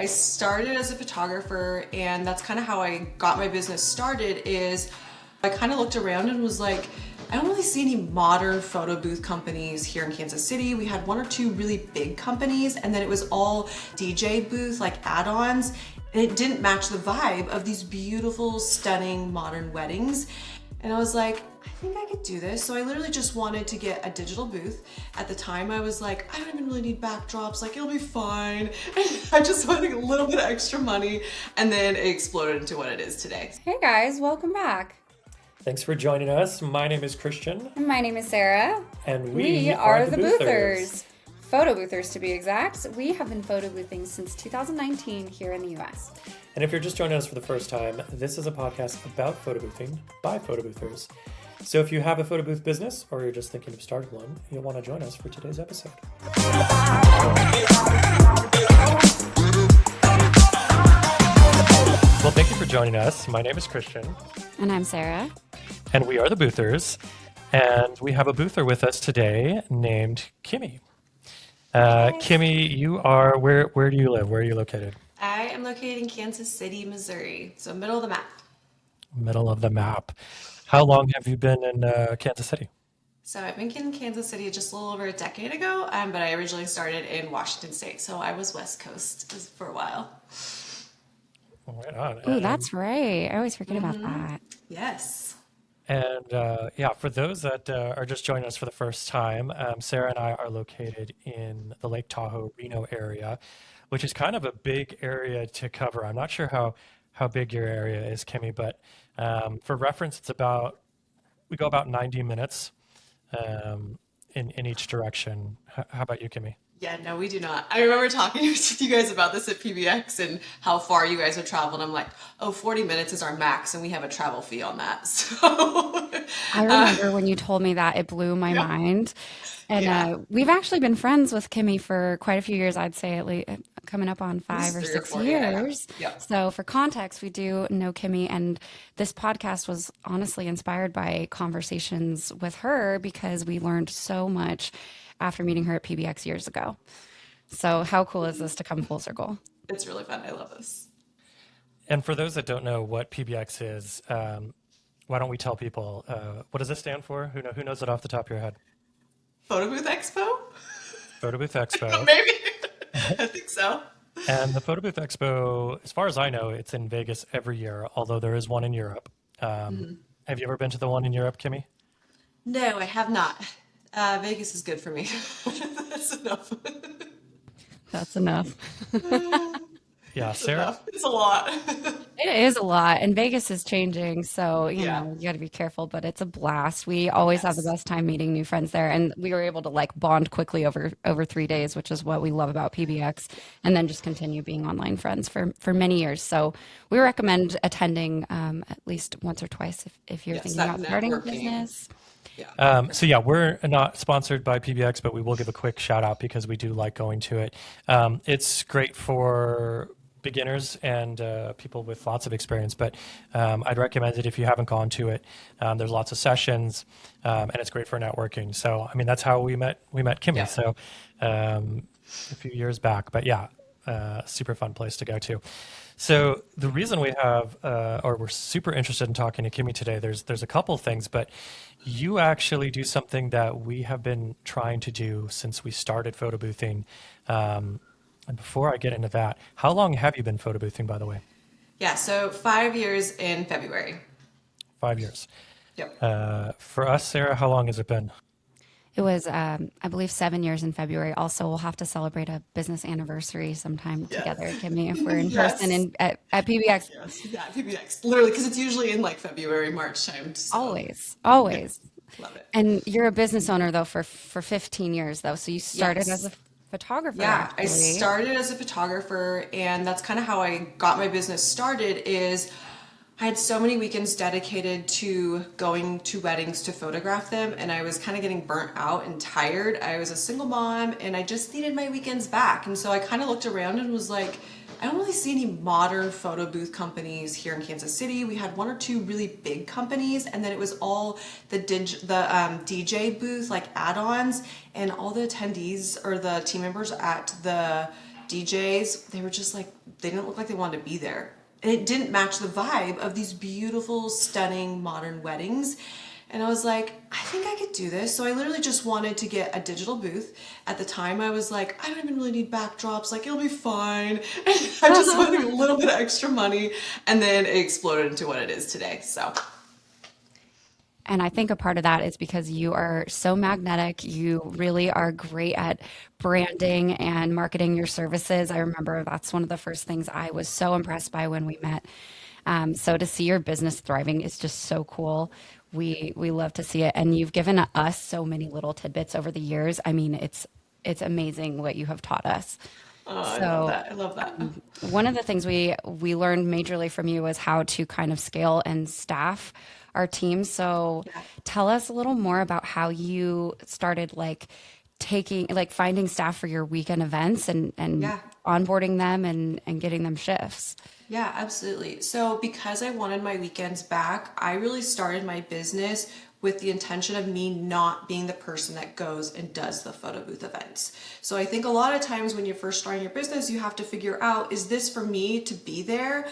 I started as a photographer, and that's kind of how I got my business started. Is I kind of looked around and was like, I don't really see any modern photo booth companies here in Kansas City. We had one or two really big companies, and then it was all DJ booth, like add-ons, and it didn't match the vibe of these beautiful, stunning modern weddings. And I was like, I think I could do this. So I literally just wanted to get a digital booth. At the time I was like, I don't even really need backdrops, like it'll be fine. And I just wanted a little bit of extra money, and then it exploded into what it is today. Hey guys, welcome back. Thanks for joining us. My name is Christian. And my name is Sarah. And we are the Boothers. Photo boothers to be exact. We have been photo boothing since 2019 here in the US. And if you're just joining us for the first time, this is a podcast about photo boothing by photo boothers. So if you have a photo booth business or you're just thinking of starting one, you'll want to join us for today's episode. Well, thank you for joining us. My name is Christian. And I'm Sarah. And we are the Boothers. And we have a boother with us today named Kimmy. Kimmy, you are, where do you live? Where are you located? I am located in Kansas City, Missouri, so middle of the map. Middle of the map. How long have you been in Kansas City? So I've been in Kansas City just a little over a decade ago, but I originally started in Washington State, so I was West Coast for a while. Right on. Oh, that's right. I always forget about that. Yes. And yeah, for those that are just joining us for the first time, Sarah and I are located in the Lake Tahoe, Reno area, which is kind of a big area to cover. I'm not sure how big your area is, Kimmy, but for reference, we go about 90 minutes in each direction. How about you, Kimmy? Yeah, no, we do not. I remember talking with you guys about this at PBX and how far you guys would travel. And I'm like, 40 minutes is our max, and we have a travel fee on that. So I remember when you told me that, it blew my mind. And we've actually been friends with Kimmy for quite a few years, I'd say at least coming up on 5 or 6 years. Yeah. So for context, we do know Kimmy, and this podcast was honestly inspired by conversations with her because we learned so much after meeting her at PBX years ago. So how cool is this to come full circle? It's really fun. I love this. And for those that don't know what PBX is, why don't we tell people, what does this stand for? Who knows it off the top of your head? Photo Booth Expo? Photo Booth Expo. Maybe. I think so. And the Photo Booth Expo, as far as I know, it's in Vegas every year, although there is one in Europe. Have you ever been to the one in Europe, Kimmy? No, I have not. Vegas is good for me. That's enough. That's enough. Yeah, Sarah? It's a lot. It is a lot, and Vegas is changing, so you know you got to be careful. But it's a blast. We always have the best time meeting new friends there, and we were able to like bond quickly over 3 days, which is what we love about PBX. And then just continue being online friends for many years. So we recommend attending at least once or twice if you're thinking about starting a business. So yeah, we're not sponsored by PBX, but we will give a quick shout out because we do like going to it. It's great for beginners and people with lots of experience, but I'd recommend it if you haven't gone to it. There's lots of sessions, and it's great for networking. So I mean, that's how we met Kimmy. Yeah. So a few years back, but yeah, super fun place to go to. So the reason we have, or we're super interested in talking to Kimmy today, there's a couple of things, but you actually do something that we have been trying to do since we started photo boothing. And before I get into that, how long have you been photo boothing, by the way? Yeah, so 5 years in February. 5 years. Yep. For us, Sarah, how long has it been? It was, I believe, 7 years in February. Also, we'll have to celebrate a business anniversary sometime together, Kimmy, if we're in person at PBX. Yes. Yeah, PBX. Literally, because it's usually in like February, March time. So. Always. Love it. And you're a business owner, though, for 15 years, though. So you started as a photographer. Yeah, actually. I started as a photographer, and that's kind of how I got my business started. Is I had so many weekends dedicated to going to weddings to photograph them, and I was kind of getting burnt out and tired. I was a single mom, and I just needed my weekends back. And so I kind of looked around and was like, I don't really see any modern photo booth companies here in Kansas City. We had one or two really big companies, and then it was all the DJ booth, like add-ons, and all the attendees or the team members at the DJs, they were just like, they didn't look like they wanted to be there. And it didn't match the vibe of these beautiful, stunning, modern weddings. And I was like, I think I could do this. So I literally just wanted to get a digital booth. At the time, I was like, I don't even really need backdrops. Like, it'll be fine. And I just wanted a little bit of extra money. And then it exploded into what it is today. So. And I think a part of that is because you are so magnetic. You really are great at branding and marketing your services. I remember that's one of the first things I was so impressed by when we met. So to see your business thriving is just so cool. We love to see it, and you've given us so many little tidbits over the years. I mean, it's amazing what you have taught us. Oh, I love So that. I love that. one of the things we learned majorly from you was how to kind of scale and staff our team. So Yeah. tell us a little more about how you started finding staff for your weekend events and Yeah. onboarding them and getting them shifts. Yeah, absolutely. So because I wanted my weekends back, I really started my business with the intention of me not being the person that goes and does the photo booth events. So I think a lot of times when you're first starting your business, you have to figure out, is this for me to be there?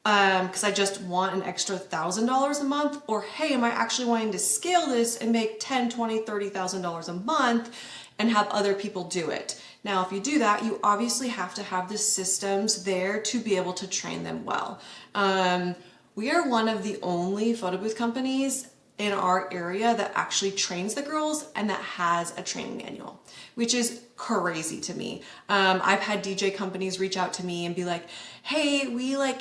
Because I just want an extra $1,000 a month, or hey, am I actually wanting to scale this and make $10, $20, $30,000 a month and have other people do it? Now, if you do that, you obviously have to have the systems there to be able to train them well. We are one of the only photo booth companies in our area that actually trains the girls and that has a training manual, which is crazy to me. I've had DJ companies reach out to me and be like, hey,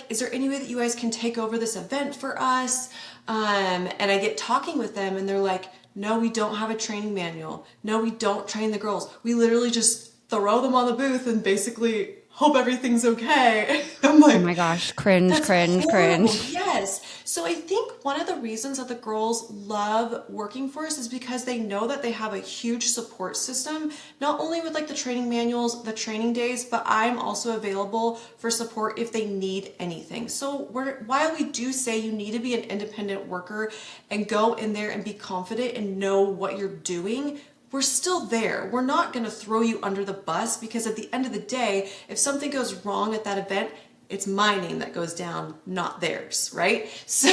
is there any way that you guys can take over this event for us? And I get talking with them and they're like, no, we don't have a training manual. No, we don't train the girls. We literally just throw them on the booth and basically hope everything's okay. I'm Oh like, my gosh, cringe, that's cringe, horrible. cringe. Yes. So I think one of the reasons that the girls love working for us is because they know that they have a huge support system, not only with like the training manuals, the training days, but I'm also available for support if they need anything. So while we do say you need to be an independent worker and go in there and be confident and know what you're doing, we're still there. We're not going to throw you under the bus, because at the end of the day, if something goes wrong at that event, it's my name that goes down, not theirs, right? So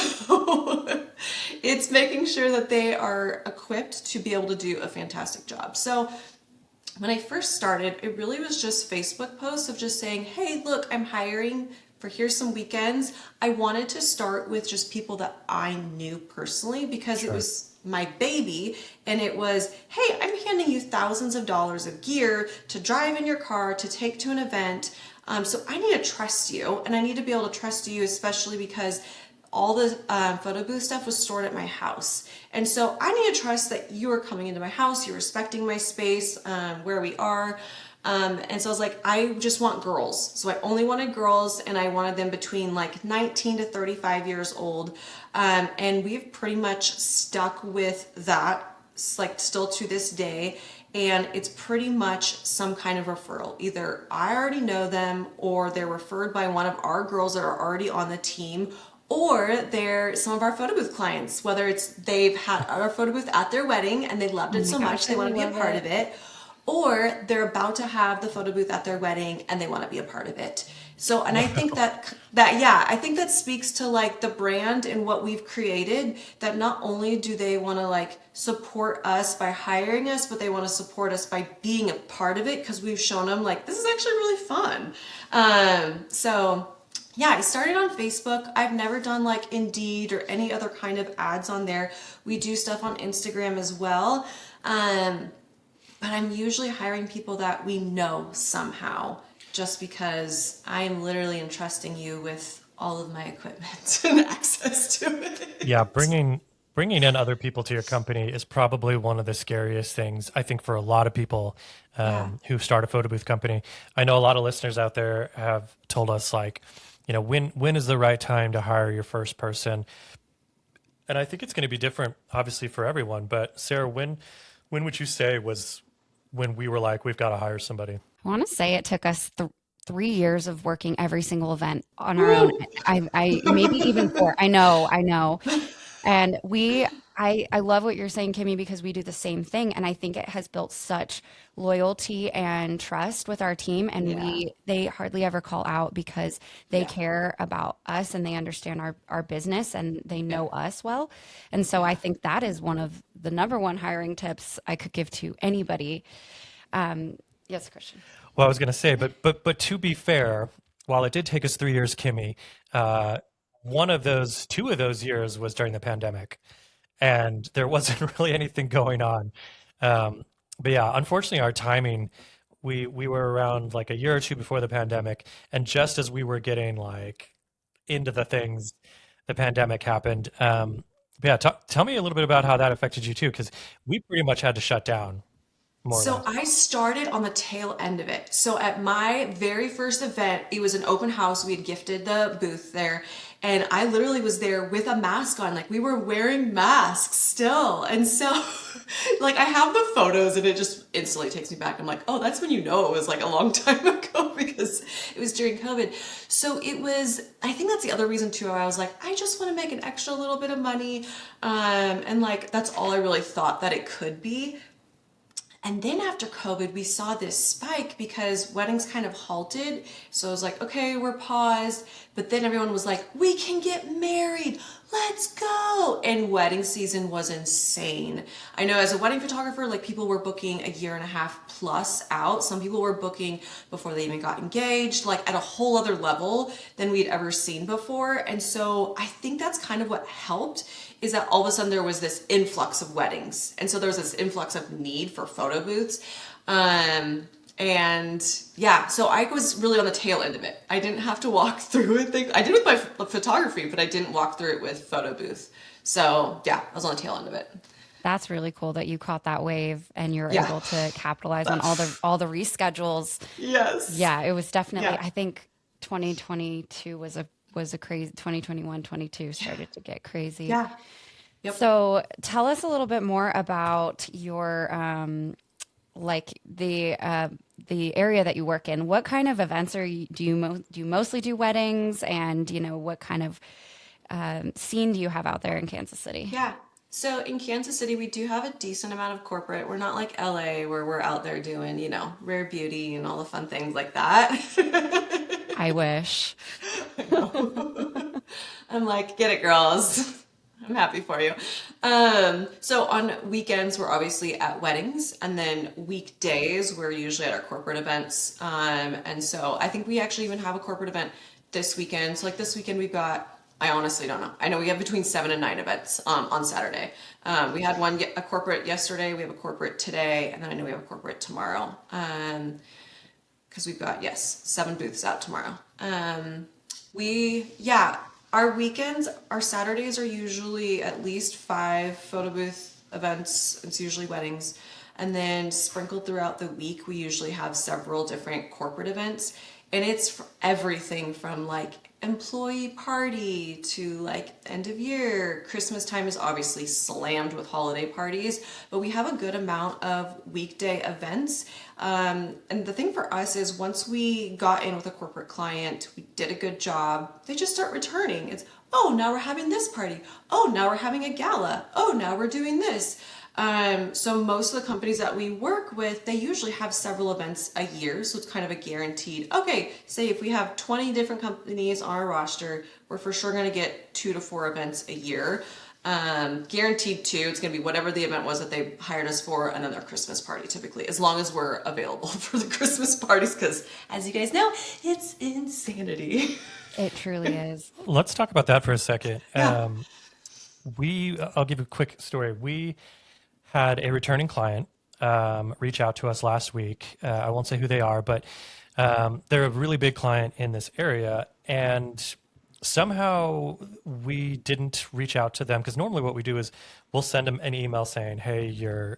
it's making sure that they are equipped to be able to do a fantastic job. So when I first started, it really was just Facebook posts of just saying, hey, look, I'm hiring for here's some weekends. I wanted to start with just people that I knew personally, because it was my baby, and it was, hey, I'm handing you thousands of dollars of gear to drive in your car to take to an event. So I need to trust you, and I need to be able to trust you, especially because all the photo booth stuff was stored at my house. And so I need to trust that you are coming into my house, you're respecting my space, where we are. And so I was like, I just want girls. So I only wanted girls, and I wanted them between like 19 to 35 years old. And we've pretty much stuck with that, like still to this day. And it's pretty much some kind of referral. Either I already know them, or they're referred by one of our girls that are already on the team, or they're some of our photo booth clients, whether it's they've had our photo booth at their wedding and they loved it so much they want to be a part of it, or they're about to have the photo booth at their wedding and they want to be a part of it. So, and I think I think that speaks to like the brand and what we've created, that not only do they want to like support us by hiring us, but they want to support us by being a part of it, because we've shown them like, this is actually really fun. So yeah, I started on Facebook. I've never done like Indeed or any other kind of ads on there. We do stuff on Instagram as well. But I'm usually hiring people that we know somehow, just because I'm literally entrusting you with all of my equipment and access to it. Yeah, bringing in other people to your company is probably one of the scariest things, I think, for a lot of people who start a photo booth company. I know a lot of listeners out there have told us, like, when is the right time to hire your first person? And I think it's going to be different, obviously, for everyone. But Sarah, when would you say was when we were like, we've got to hire somebody? I want to say it took us 3 years of working every single event on our own. I maybe even 4. I know. And I love what you're saying, Kimmy, because we do the same thing. And I think it has built such loyalty and trust with our team. And Yeah. they hardly ever call out because they Yeah. care about us and they understand our business and they Yeah. know us well. And so I Yeah. think that is one of the number one hiring tips I could give to anybody. Yes, Christian. Well, I was going to say, but to be fair, while it did take us 3 years, Kimmy, uh, two of those years was during the pandemic, and there wasn't really anything going on. Um, but yeah, unfortunately, our timing, we were around like a year or two before the pandemic, and just as we were getting like into the things, the pandemic happened. But yeah, tell me a little bit about how that affected you too, because we pretty much had to shut down, more or So less. I started on the tail end of it. So at my very first event, it was an open house. We had gifted the booth there, and I literally was there with a mask on. Like we were wearing masks still. And so like I have the photos and it just instantly takes me back. I'm like, "Oh, that's when you know it was like a long time ago because it was during COVID." So it was, I think that's the other reason too. I was like, I just want to make an extra little bit of money. And like that's all I really thought that it could be. And then after COVID, we saw this spike because weddings kind of halted. So it was like, okay, we're paused. But then everyone was like, we can get married. Let's go. And wedding season was insane. I know as a wedding photographer, like people were booking a year and a half plus out. Some people were booking before they even got engaged, like at a whole other level than we'd ever seen before. And so I think that's kind of what helped is that all of a sudden there was this influx of weddings. And so there was this influx of need for photo booths. And yeah, so I was really on the tail end of it. I didn't have to walk through it. I did with my photography, but I didn't walk through it with photo booth. So yeah, I was on the tail end of it. That's really cool that you caught that wave and you're Yeah. able to capitalize on all the reschedules. Yes. Yeah, it was definitely, Yeah. I think 2022 was a crazy 2021, 22 started to get crazy. Yeah. Yep. So tell us a little bit more about your like the area that you work in. What kind of events do you mostly do weddings, and what kind of scene do you have out there in Kansas City? Yeah. So in Kansas City, we do have a decent amount of corporate. We're not like LA where we're out there doing, rare beauty and all the fun things like that. I wish. I'm like, get it, girls. I'm happy for you. So on weekends, we're obviously at weddings, and then weekdays, we're usually at our corporate events. And so I think we actually even have a corporate event this weekend. So like this weekend, we've got, I honestly don't know. I know we have between 7 and 9 events on Saturday. We had a corporate yesterday, we have a corporate today, and then I know we have a corporate tomorrow. Because we've got, yes, 7 booths out tomorrow. Yeah, our weekends, our Saturdays are usually at least 5 photo booth events. It's usually weddings. And then sprinkled throughout the week, we usually have several different corporate events. And it's everything from like employee party to like end of year. Christmas time is obviously slammed with holiday parties, but we have a good amount of weekday events. And the thing for us is once we got in with a corporate client, we did a good job, they just start returning. It's, oh, now we're having this party. Oh, now we're having a gala. Oh, now we're doing this. So most of the companies that we work with, they usually have several events a year. So it's kind of a guaranteed, okay, say if we have 20 different companies on our roster, we're for sure going to get 2 to 4 events a year. Guaranteed 2, it's going to be whatever the event was that they hired us for, and then their Christmas party typically, as long as we're available for the Christmas parties, because as you guys know, it's insanity. It truly is. Let's talk about that for a second. Yeah. I'll give you a quick story. We had a returning client reach out to us last week. I won't say who they are, but they're a really big client in this area. And somehow we didn't reach out to them because normally what we do is we'll send them an email saying, hey, your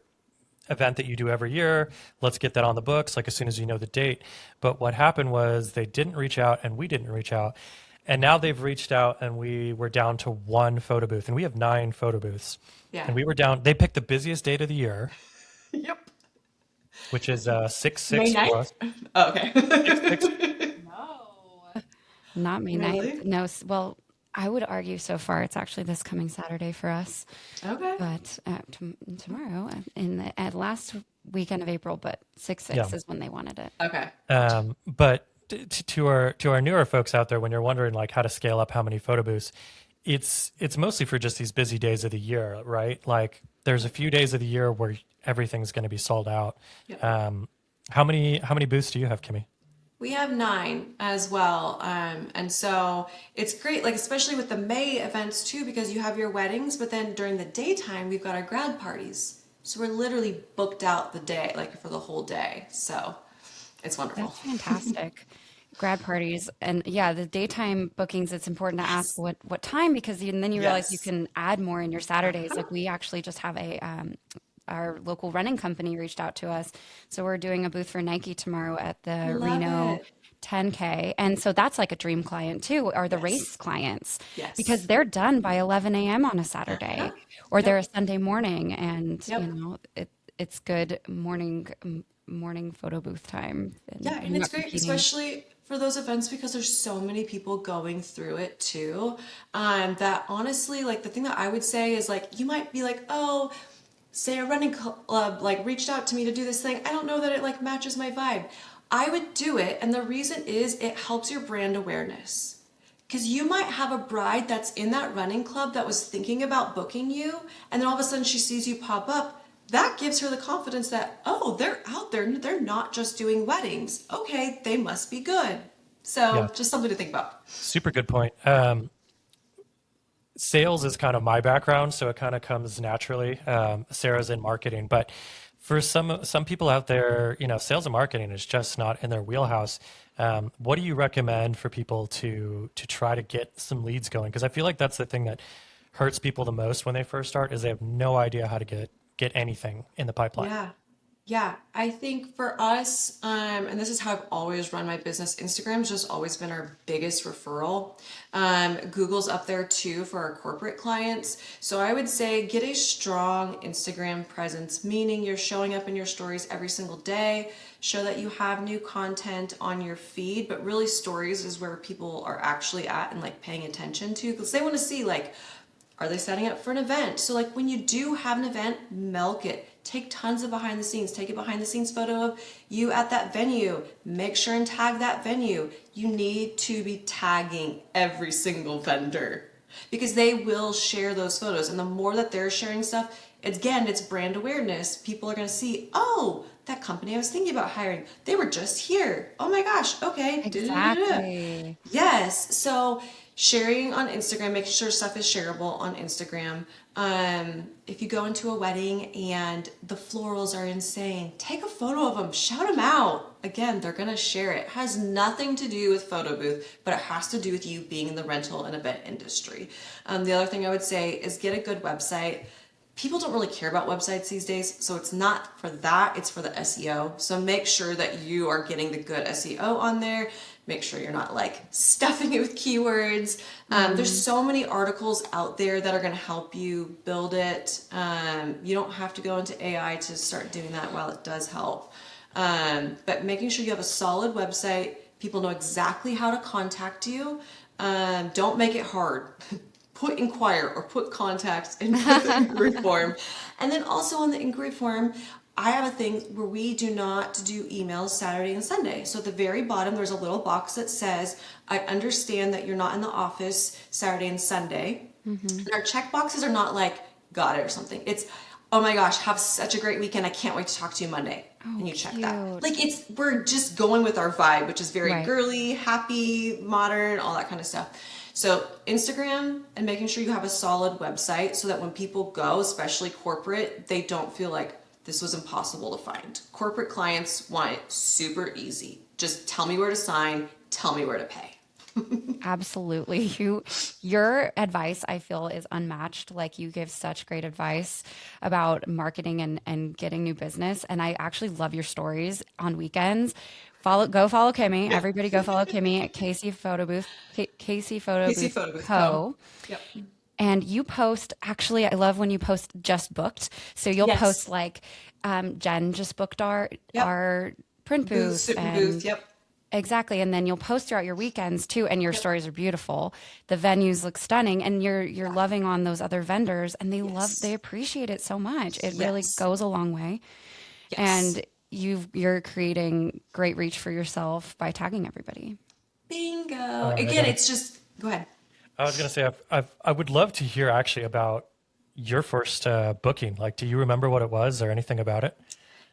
event that you do every year, let's get that on the books, like as soon as you know the date. But what happened was they didn't reach out and we didn't reach out. And now they've reached out and we were down to 1 photo booth, and we have 9 photo booths. Yeah. And we were down, they picked the busiest date of the year, Yep. which is May 6/6 for 9th? us. Oh, okay. 6/6. Not May Really? 9th. No, well, I would argue so far it's actually this coming Saturday for us, Okay. but tomorrow in the at last weekend of April, but six Yeah. six is when they wanted it. Okay. But to our newer folks out there, when you're wondering like how to scale up how many photo booths, it's mostly for just these busy days of the year, right? Like there's a few days of the year where everything's going to be sold out. Yep. How many booths do you have, Kimmy? We have 9 as well. And so it's great, like especially with the May events too, because you have your weddings, but then during the daytime, we've got our grad parties. So we're literally booked out the day, like for the whole day. So it's wonderful. That's fantastic. Grad parties and yeah, the daytime bookings, it's important to ask Yes. what time because then you realize you Yes. can add more in your Saturdays. Uh-huh. Like we actually just have a our local running company reached out to us. So we're doing a booth for Nike tomorrow at the Love Reno it. 10K. And so that's like a dream client too, or the race Yes. clients, because Yes. they're done by 11 a.m. on a Uh-huh. Saturday, or they're Yep. a Sunday morning. And, Yep. it's good morning photo booth time. And Yeah, and you're it's not great, competing. especially for those events because there's so many people going through it too. That honestly, like the thing that I would say is like you might be like, oh, say a running club like reached out to me to do this thing. I don't know that it like matches my vibe. I would do it, and the reason is it helps your brand awareness. Because you might have a bride that's in that running club that was thinking about booking you, and then all of a sudden she sees you pop up. That gives her the confidence that, oh, they're out there. They're not just doing weddings. Okay, they must be good. Yeah, So just something to think about. super good point. Sales is kind of my background, so it kind of comes naturally. Sarah's in marketing, but for some people out there, sales and marketing is just not in their wheelhouse. What do you recommend for people to try to get some leads going? Because I feel like that's the thing that hurts people the most when they first start is they have no idea how to get anything in the pipeline. Yeah. Yeah, I think for us, and this is how I've always run my business, Instagram's just always been our biggest referral. Google's up there too for our corporate clients. So I would say get a strong Instagram presence, meaning you're showing up in your stories every single day. Show that you have new content on your feed, but really stories is where people are actually at and like paying attention to because they want to see like, are they setting up for an event? So like when you do have an event, milk it. Take tons of behind the scenes. Take a behind the scenes photo of you at that venue. Make sure and tag that venue. You need to be tagging every single vendor because they will share those photos. And the more that they're sharing stuff, it's brand awareness. People are going to see, oh, that company I was thinking about hiring, they were just here. Oh my gosh, okay. Da-da-da-da-da. Exactly. Yes. So sharing on Instagram, making sure stuff is shareable on Instagram. If you go into a wedding and the florals are insane, take a photo of them, shout them out. Again, they're gonna share it. It has nothing to do with photo booth, but it has to do with you being in the rental and event industry. The other thing I would say is get a good website. People don't really care about websites these days, so it's not for that, it's for the SEO. So make sure that you are getting the good SEO on there. Make sure you're not like stuffing it with keywords. There's so many articles out there that are going to help you build it. You don't have to go into AI to start doing that while it does help. But making sure you have a solid website, people know exactly how to contact you. Don't make it hard. Put inquire or put contact in the inquiry form. And then also on the inquiry form, I have a thing where we do not do emails Saturday and Sunday. So at the very bottom, there's a little box that says, I understand that you're not in the office Saturday and Sunday. And our check boxes are not like, got it or something. It's, oh my gosh, have such a great weekend. I can't wait to talk to you Monday. Oh, And you check that. cute. Like we're just going with our vibe, which is very Right. girly, happy, modern, all that kind of stuff. So Instagram and making sure you have a solid website so that when people go, especially corporate, they don't feel like this was impossible to find. Corporate clients want it super easy. Just tell me where to sign, tell me where to pay. Absolutely. Your advice, I feel, is unmatched. Like you give such great advice about marketing and getting new business. And I actually love your stories on weekends. Go follow Kimmy. Yeah. Everybody go follow Kimmy at Casey Photo Booth, Casey Photo Casey Booth Photo Booth Co. Co. Yep. And you post, actually, I love when you post just booked. So you'll Yes. post like, Jen just booked our Yep. our print Booth, booth super and booth. Yep. Exactly. And then you'll post throughout your weekends too, and your Yep. stories are beautiful. The venues look stunning, and you're Yeah. loving on those other vendors, and they Yes. appreciate it so much. It really Yes. goes a long way. Yes. And you're creating great reach for yourself by tagging everybody. Bingo. I Again, gotta. it's just, go ahead. I was gonna say I would love to hear actually about your first booking. Like, do you remember what it was or anything about it?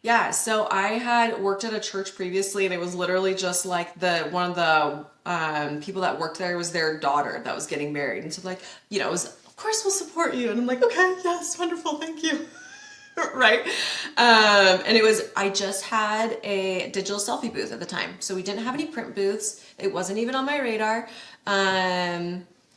Yeah, so I had worked at a church previously, and it was literally just like the one of the people that worked there was their daughter that was getting married, and so like it was of course we'll support you, and I'm like okay, yes, wonderful, thank you, right? And it was I just had a digital selfie booth at the time, so we didn't have any print booths. It wasn't even on my radar.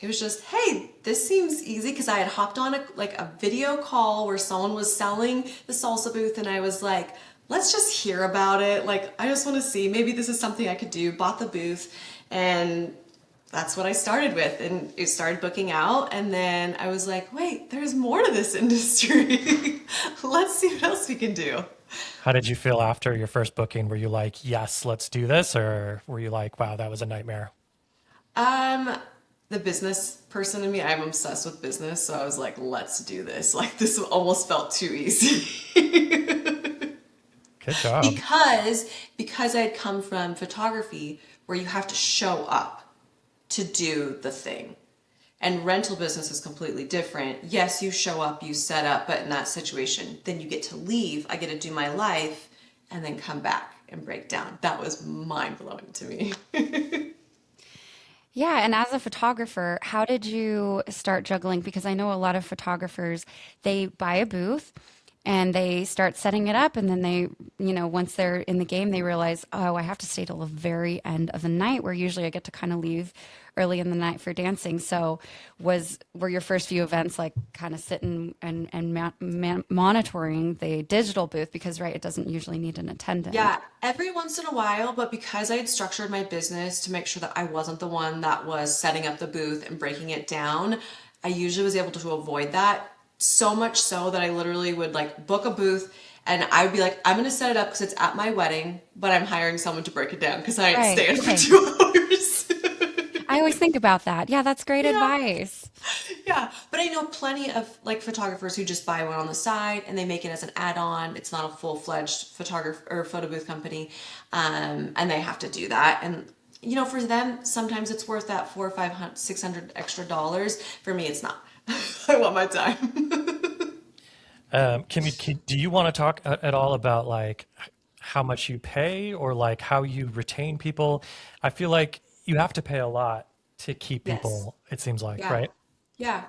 It was just, hey, this seems easy because I had hopped on a video call where someone was selling the salsa booth, and I was like, let's just hear about it. Like, I just want to see maybe this is something I could do. Bought the booth, and that's what I started with, and it started booking out. And then I was like, wait, there's more to this industry. Let's see what else we can do. How did you feel after your first booking? Were you like, yes, let's do this, or were you like, wow, that was a nightmare? Um, the business person in me, I'm obsessed with business, so I was like, let's do this. Like this almost felt too easy. Good job. because I had come from photography where you have to show up to do the thing. And rental business is completely different. Yes, you show up, you set up, but in that situation, then you get to leave. I get to do my life and then come back and break down. That was mind blowing to me. Yeah, and as a photographer, how did you start juggling? Because I know a lot of photographers, they buy a booth and they start setting it up, and then once they're in the game, they realize, oh, I have to stay till the very end of the night, where usually I get to kind of leave early in the night for dancing. So were your first few events like kind of sitting and monitoring the digital booth? Because, right, it doesn't usually need an attendant. Yeah, every once in a while, but because I had structured my business to make sure that I wasn't the one that was setting up the booth and breaking it down, I usually was able to avoid that. So much so that I literally would like book a booth, and I would be like, I'm gonna set it up because it's at my wedding, but I'm hiring someone to break it down because I ain't Right, staying for right. 2 hours. I always think about that. Yeah, that's great Yeah. advice. Yeah, but I know plenty of like photographers who just buy one on the side and they make it as an add-on. It's not a full-fledged photographer or photo booth company, and they have to do that. And for them, sometimes it's worth that 400, 500, 600 extra dollars. For me, it's not. I want my time. Kimmy, do you want to talk at all about like how much you pay or like how you retain people? I feel like you have to pay a lot to keep Yes. people, it seems like, Yeah. right? Yeah.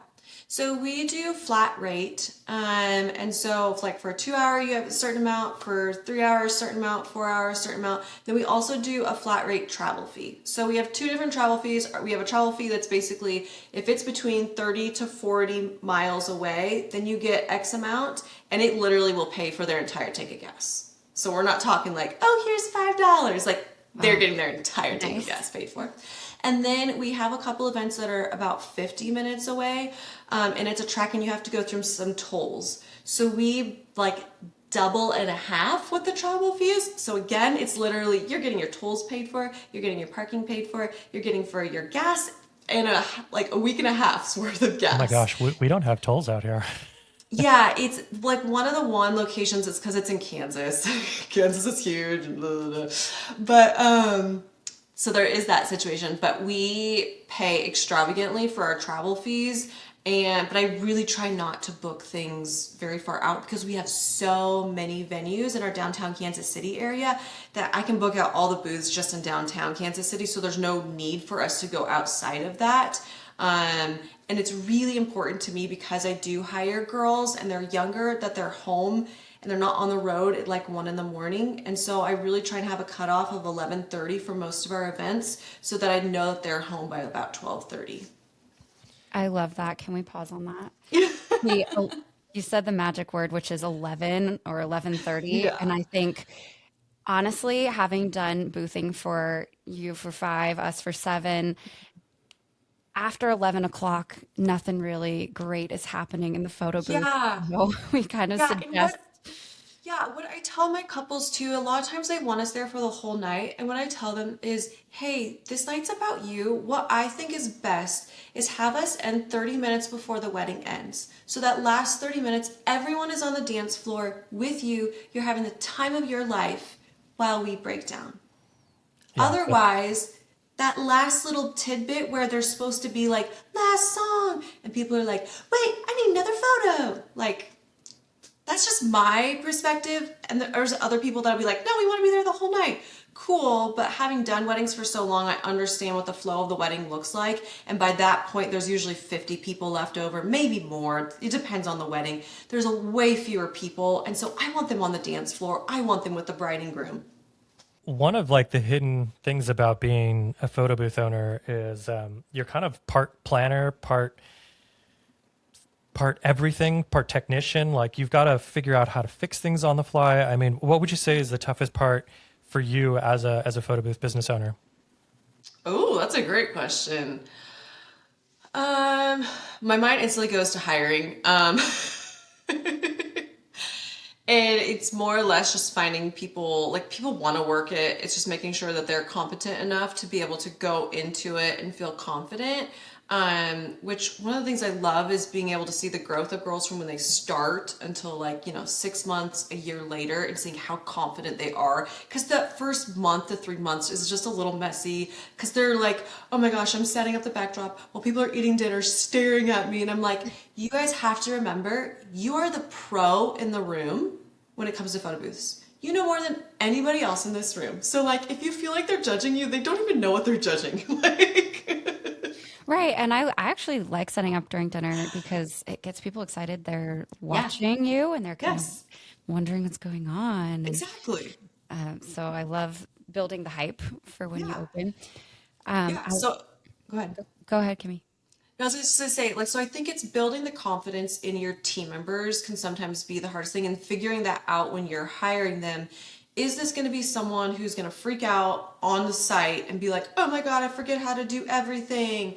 So we do flat rate. And so if, like for a 2 hour, you have a certain amount, for 3 hours, certain amount, 4 hours, certain amount. Then we also do a flat rate travel fee. So we have two different travel fees. We have a travel fee that's basically if it's between 30 to 40 miles away, then you get X amount, and it literally will pay for their entire ticket gas. So we're not talking like, oh, here's $5. Like they're Wow, getting their entire ticket nice. gas paid for. And then we have a couple events that are about 50 minutes away, and it's a track, and you have to go through some tolls. So we like double and a half what the travel fee is. So again, it's literally you're getting your tolls paid for, you're getting your parking paid for, you're getting for your gas, and a week and a half's worth of Oh my gas. gosh, we don't have tolls out here. Yeah, it's like one of the one locations. It's because it's in Kansas. Kansas is huge, blah, blah, blah. But so there is that situation. But we pay extravagantly for our travel fees, but I really try not to book things very far out because we have so many venues in our downtown Kansas City area that I can book out all the booths just in downtown Kansas City. So there's no need for us to go outside of that. And it's really important to me because I do hire girls and they're younger, that they're home and they're not on the road at like 1 in the morning. And so I really try and have a cutoff of 11:30 for most of our events so that I know that they're home by about 12:30. I love that. Can we pause on that? The, you said the magic word, which is 11 or 11:30. Yeah. And I think, honestly, having done boothing for you for 5, us for 7, after 11 o'clock, nothing really great is happening in the photo booth. Yeah. So we kind of Yeah. And suggest. Yeah, what I tell my couples too, a lot of times they want us there for the whole night. And what I tell them is, hey, this night's about you. What I think is best is have us end 30 minutes before the wedding ends. So that last 30 minutes, everyone is on the dance floor with you. You're having the time of your life while we break down. Yeah, Otherwise, that last little tidbit where they're supposed to be like, last song, and people are like, wait, I need another photo. Like, that's just my perspective. And there's other people that'll be like, no, we want to be there the whole night. Cool, but having done weddings for so long, I understand what the flow of the wedding looks like. And by that point, there's usually 50 people left over, maybe more. It depends on the wedding. There's a way fewer people. And so I want them on the dance floor. I want them with the bride and groom. one of like the hidden things about being a photo booth owner is you're kind of part planner, part everything, part technician. Like you've got to figure out how to fix things on the fly. I mean, what would you say is the toughest part for you as a photo booth business owner? Oh, that's a great question. Um, my mind instantly goes to hiring. And it's more or less just finding people, like people want to work it. It's just making sure that they're competent enough to be able to go into it and feel confident. Which one of the things I love is being able to see the growth of girls from when they start until like, 6 months, a year later and seeing how confident they are. Cause that first month to 3 months is just a little messy. Cause they're like, oh my gosh, I'm setting up the backdrop while people are eating dinner, staring at me. And I'm like, you guys have to remember, you are the pro in the room when it comes to photo booths. You know more than anybody else in this room. So like if you feel like they're judging you, they don't even know what they're judging. Like Right. And I actually like setting up during dinner because it gets people excited. They're yeah. watching you and they're kind of Yes. wondering what's going on. And Exactly. so I love building the hype for when you Yeah. open. Yeah. So go ahead. Go ahead, Kimmy. I was just gonna say, like, so I think it's building the confidence in your team members can sometimes be the hardest thing, and figuring that out when you're hiring them. Is this going to be someone who's going to freak out on the site and be like, oh my God, I forget how to do everything?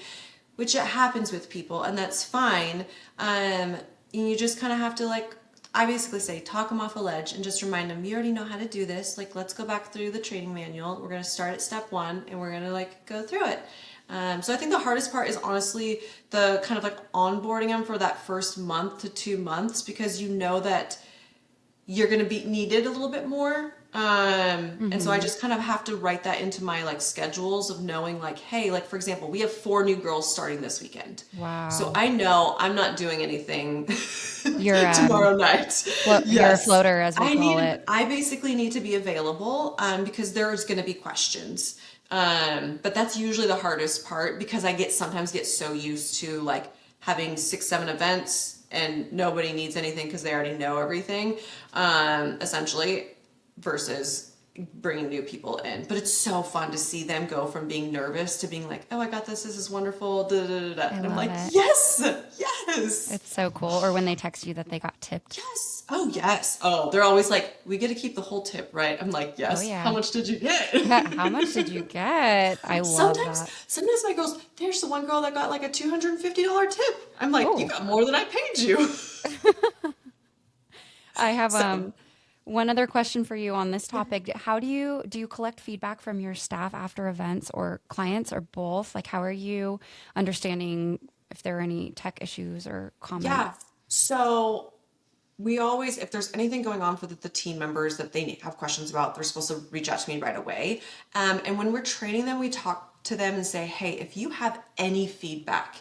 Which it happens with people, and that's fine. And you just kind of have to, like, I basically say, talk them off a ledge and just remind them, you already know how to do this. Like, let's go back through the training manual. We're going to start at step one and we're going to, like, go through it. So I think the hardest part is honestly the kind of like onboarding them for that first month to 2 months, because you know that you're going to be needed a little bit more. And so I just kind of have to write that into my like schedules of knowing like, hey, like for example, we have 4 new girls starting this weekend. So Wow. I know I'm not doing anything You're tomorrow night. you're a Yes. floater, as we call it. I basically need to be available, because there's going to be questions. But that's usually the hardest part, because I sometimes get so used to like having 6, 7 events and nobody needs anything because they already know everything, essentially, versus bringing new people in. But it's so fun to see them go from being nervous to being like, oh, I got this. This is wonderful. Da, da, da, da. I And I'm love like, it. yes, yes. It's so cool. Or when they text you that they got tipped. Yes. Oh, yes. Oh, they're always like, we get to keep the whole tip, right? I'm like, Oh, yes. How yeah. much did you get? How much did you get? I love Sometimes, that. sometimes my girls, there's the one girl that got like a $250 tip. I'm like, you Oh, got more than I paid you. I have So, one other question for you on this topic. How do you collect feedback from your staff after events or clients or both? Like how are you understanding if there are any tech issues or yeah. comments? So we always, if there's anything going on for the team members that they have questions about, they're supposed to reach out to me right away. And when we're training them, we talk to them and say, hey, if you have any feedback,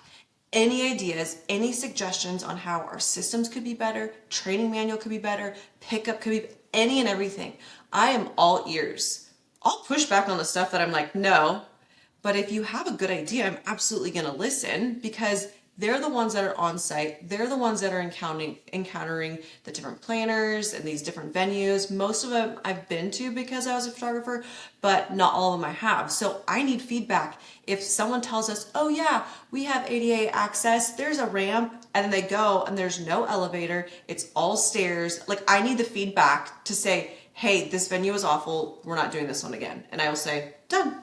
any ideas, any suggestions on how our systems could be better, training manual could be better, pickup could be any and everything, I am all ears. I'll push back on the stuff that I'm like, no. But if you have a good idea, I'm absolutely going to listen, because they're the ones that are on site. They're the ones that are encountering the different planners and these different venues. Most of them I've been to because I was a photographer, but not all of them I have. So I need feedback. If someone tells us, oh yeah, we have ADA access, there's a ramp, and then they go and there's no elevator, it's all stairs. Like I need the feedback to say, hey, this venue is awful. We're not doing this one again. And I will say, done.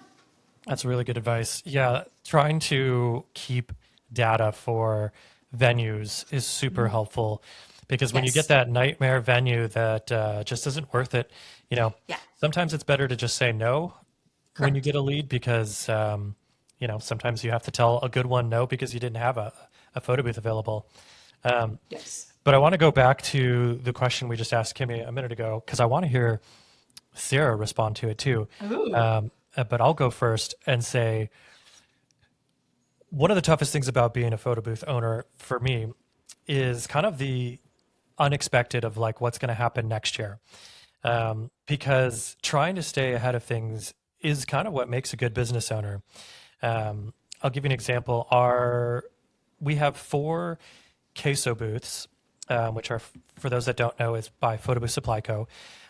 That's really good advice. Yeah, trying to keep data for venues is super helpful because when you get Yes. that nightmare venue that just isn't worth it, you know, Yeah. sometimes it's better to just say no when you Correct. get a lead because, you know, sometimes you have to tell a good one no because you didn't have a photo booth available. Um, Yes. but I want to go back to the question we just asked Kimmy a minute ago because I want to hear Sarah respond to it too. Ooh. But I'll go first and say one of the toughest things about being a photo booth owner for me is kind of the unexpected of like what's going to happen next year. Because trying to stay ahead of things is kind of what makes a good business owner. I'll give you an example. We have 4 queso booths, which are, for those that don't know, is by Photo Booth Supply Co.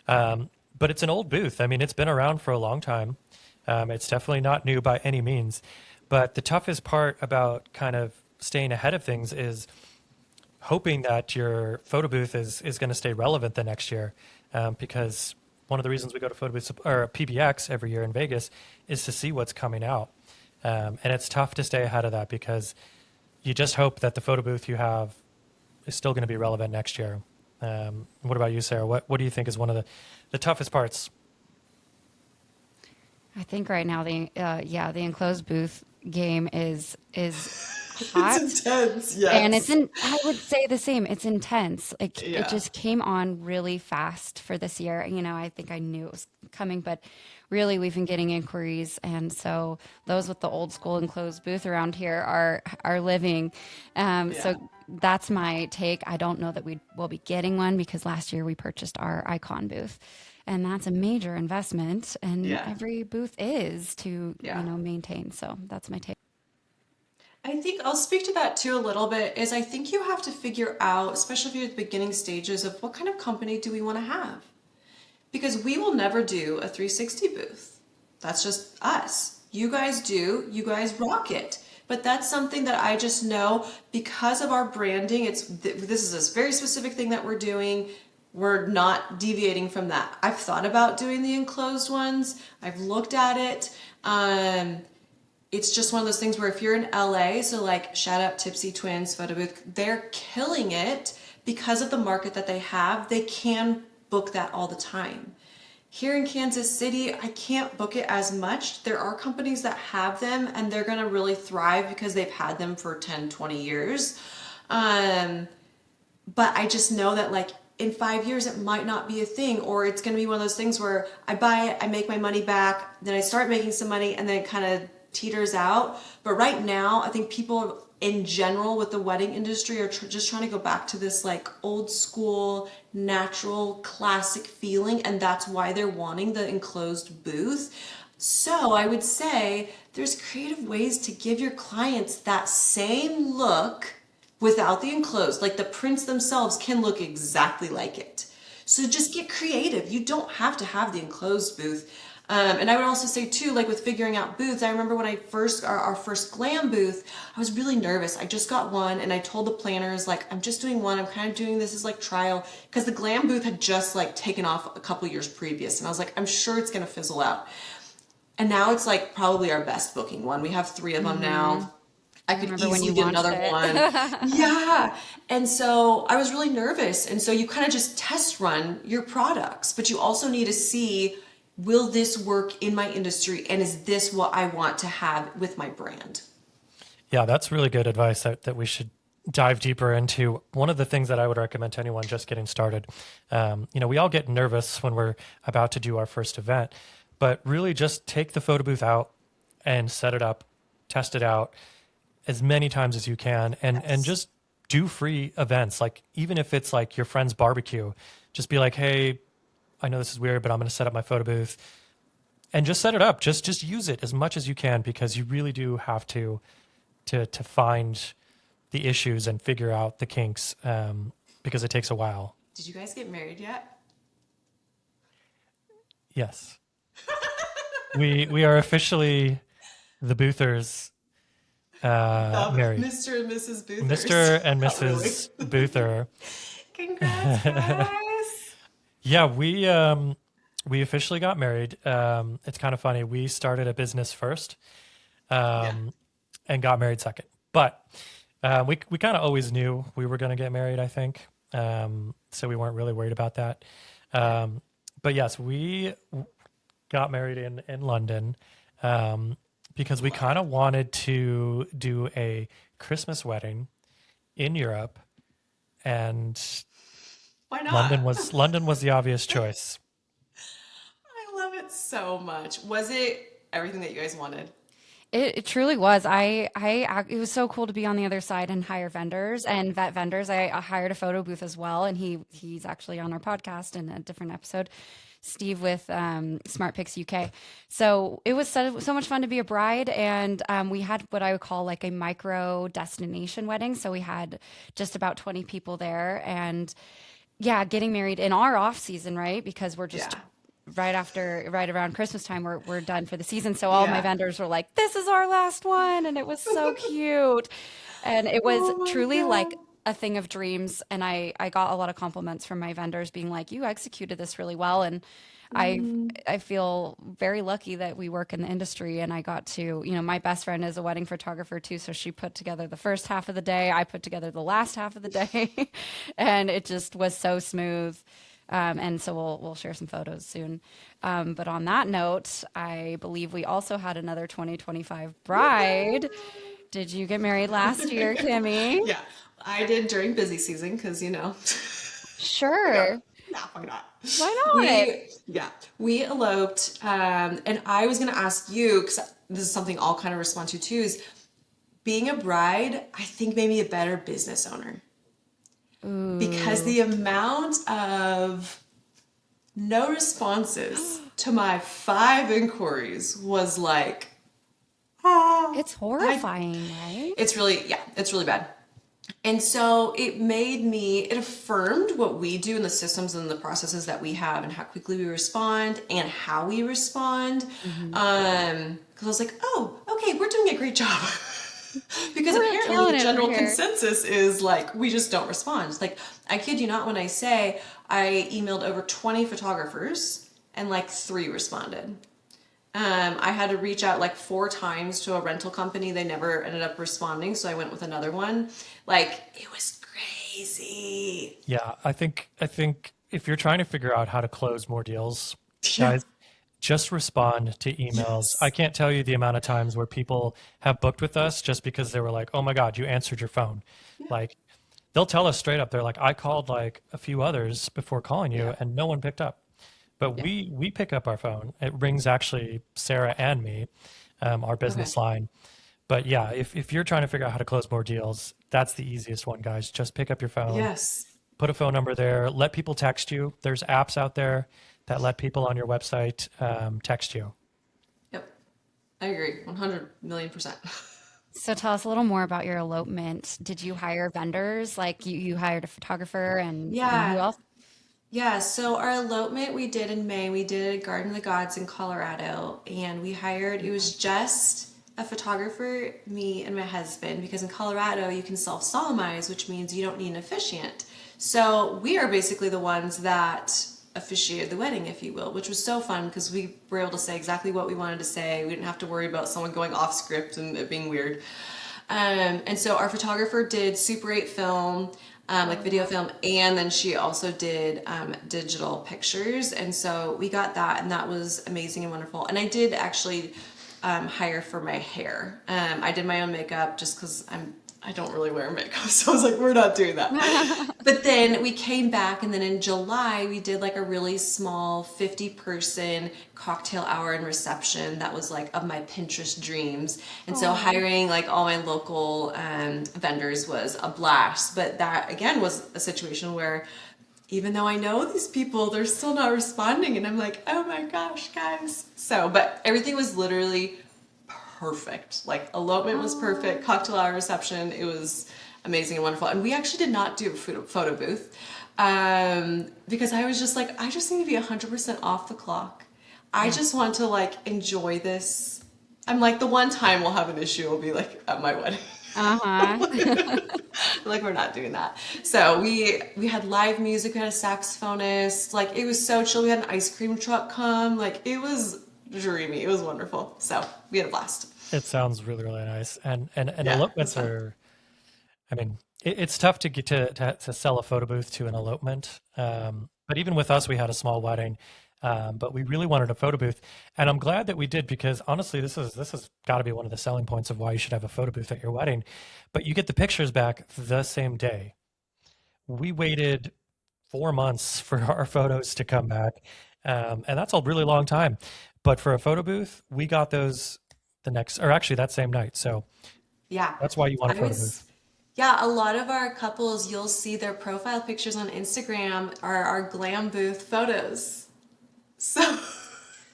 But it's an old booth. I mean, it's been around for a long time. It's definitely not new by any means. But the toughest part about kind of staying ahead of things is hoping that your photo booth is going to stay relevant the next year. Because one of the reasons we go to photo booth or PBX every year in Vegas is to see what's coming out. And it's tough to stay ahead of that because you just hope that the photo booth you have is still going to be relevant next year. What about you, Sarah? What do you think is one of the toughest parts? I think right now the enclosed booth game is hot. It's intense. And Yes. I would say the same. It's intense. Like it Yeah. just came on really fast for this year. You know, I think I knew it was coming, but really we've been getting inquiries. And so those with the old school enclosed booth around here are living. Yeah. So that's my take. I don't know that we will be getting one because last year we purchased our icon booth. And that's a major investment, and Yeah. every booth is to, Yeah. maintain. So that's my take. I think I'll speak to that too a little bit is I think you have to figure out, especially if you're at the beginning stages of what kind of company do we want to have? Because we will never do a 360 booth. That's just us. You guys do, you guys rock it. But that's something that I just know because of our branding, this is a very specific thing that we're doing. We're not deviating from that. I've thought about doing the enclosed ones. I've looked at it. It's just one of those things where if you're in LA, so like shout out Tipsy Twins Photo Booth, they're killing it because of the market that they have. They can book that all the time. Here in Kansas City, I can't book it as much. There are companies that have them and they're going to really thrive because they've had them for 10, 20 years. But I just know that like in 5 years it might not be a thing, or it's going to be one of those things where I buy it, I make my money back, then I start making some money, and then it kind of teeters out. But right now, I think people in general with the wedding industry are just trying to go back to this like old school, natural, classic feeling, and that's why they're wanting the enclosed booth. So I would say there's creative ways to give your clients that same look without the enclosed. Like the prints themselves can look exactly like it. So just get creative. You don't have to have the enclosed booth. And I would also say too, like with figuring out booths, I remember when our first glam booth, I was really nervous. I just got one and I told the planners, like, I'm just doing one. I'm kind of doing this as like trial because the glam booth had just like taken off a couple years previous. And I was like, I'm sure it's going to fizzle out. And now it's like probably our best booking one. We have 3 of them now. I could Remember when easily you get launched another it? one. Yeah. And so I was really nervous. And so you kind of just test run your products, but you also need to see, will this work in my industry? And is this what I want to have with my brand? Yeah, that's really good advice that we should dive deeper into. One of the things that I would recommend to anyone just getting started, we all get nervous when we're about to do our first event, but really just take the photo booth out and set it up, test it out as many times as you can, and Yes. just do free events. Like even if it's like your friend's barbecue, just be like, hey, I know this is weird, but I'm going to set up my photo booth and just set it up. Just use it as much as you can because you really do have to find the issues and figure out the kinks because it takes a while. Did you guys get married yet? Yes, we are officially the Boothers married. Mr. and Mrs. Boothers. Mr. and Not really. Mrs. Boother. Congrats, guys. Yeah, we officially got married. It's kind of funny. We started a business first, Yeah. and got married second. But we kind of always knew we were going to get married, I think. So we weren't really worried about that. Um, but yes, we got married in London, because we kind of wanted to do a Christmas wedding in Europe, and Why London not? was the obvious choice. I love it so much. Was it everything that you guys wanted? It truly was. It was so cool to be on the other side and hire vendors and vet vendors. I hired a photo booth as well, and he's actually on our podcast in a different episode. Steve with Smart Picks UK. So it was so much fun to be a bride, and we had what I would call like a micro destination wedding. So we had just about 20 people there, and yeah, getting married in our off season, right? Because we're just Yeah. right around Christmas time, we're done for the season. So all my Yeah. vendors were like, "This is our last one," and it was so cute, and it was Oh my truly God. like a thing of dreams. And I got a lot of compliments from my vendors being like, "You executed this really well," and I Mm, I feel very lucky that we work in the industry and I got to, my best friend is a wedding photographer too, so she put together the first half of the day, I put together the last half of the day, and it just was so smooth. And so we'll share some photos soon. But on that note, I believe we also had another 2025 bride. Did you get married last year, Kimmy? yeah, I did during busy season because why not? Sure. Yeah, why not? Why not? We eloped, and I was gonna ask you because this is something I'll kind of respond to too. Is being a bride, I think made me a better business owner because Ooh, the amount of no responses to my 5 inquiries was like, ah, it's I. horrifying, right? It's really bad. And so it affirmed what we do in the systems and the processes that we have and how quickly we respond and how we respond. Hmm. Because I was like, oh, okay, we're doing a great job. Because We're really apparently killing the it over general here. consensus is like, we just don't respond. Like, I kid you not when I say I emailed over 20 photographers and like 3 responded. I had to reach out like 4 times to a rental company. They never ended up responding, so I went with another one. Like it was crazy. Yeah, I think if you're trying to figure out how to close more deals, Yeah. guys, just respond to emails. I Yes. can't tell you the amount of times where people have booked with us just because they were like, "Oh my God, you answered your phone." Yeah. Like they'll tell us straight up, they're like, "I called like a few others before calling you Yeah. and no one picked up." But Yeah. we pick up our phone. It rings actually Sarah and me, our Okay. business line. But yeah, if you're trying to figure out how to close more deals, that's the easiest one, guys. Just pick up your phone, Yes. put a phone number there, let people text you. There's apps out there that let people on your website text you. Yep. I agree. 100 million%. So tell us a little more about your elopement. Did you hire vendors? Like you hired a photographer and who Yeah. else? Yeah, so our elopement we did in May. We did Garden of the Gods in Colorado, and it was just a photographer, me, and my husband, because in Colorado you can self solemnize, which means you don't need an officiant. So we are basically the ones that officiated the wedding, if you will, which was so fun because we were able to say exactly what we wanted to say. We didn't have to worry about someone going off script and it being weird. And so our photographer did Super 8 film, like video film, and then she also did digital pictures. And so we got that, and that was amazing and wonderful. And I did actually hire for my hair. I did my own makeup just because I don't really wear makeup, so I was like, we're not doing that. But then we came back, and then in July we did like a really small 50-person cocktail hour and reception that was like of my Pinterest dreams. And so Oh, hiring like all my local vendors was a blast. But that again was a situation where even though I know these people, they're still not responding, and I'm like, oh my gosh, guys. So, but everything was literally perfect. Like elopement was oh, perfect, cocktail hour reception, it was amazing and wonderful. And we actually did not do a photo booth because I was just like, I just need to be 100% off the clock. I yeah. just want to like enjoy this. I'm like, the one time we'll have an issue will be like at my wedding. Uh-huh. Like we're not doing that. So we had live music, we had a saxophonist, like it was so chill. We had an ice cream truck come, like it was dreamy, it was wonderful. So we had a blast. It sounds really, really nice. And Yeah, it's elopements fun. are, I mean, it's tough to get to sell a photo booth to an elopement. But even with us, we had a small wedding, but we really wanted a photo booth, and I'm glad that we did because honestly, this has got to be one of the selling points of why you should have a photo booth at your wedding. But you get the pictures back the same day. We waited 4 months for our photos to come back, and that's a really long time. But for a photo booth, we got those the next, or actually that same night. So Yeah. that's why you want a I photo was, booth. yeah, a lot of our couples, you'll see their profile pictures on Instagram are our glam booth photos. So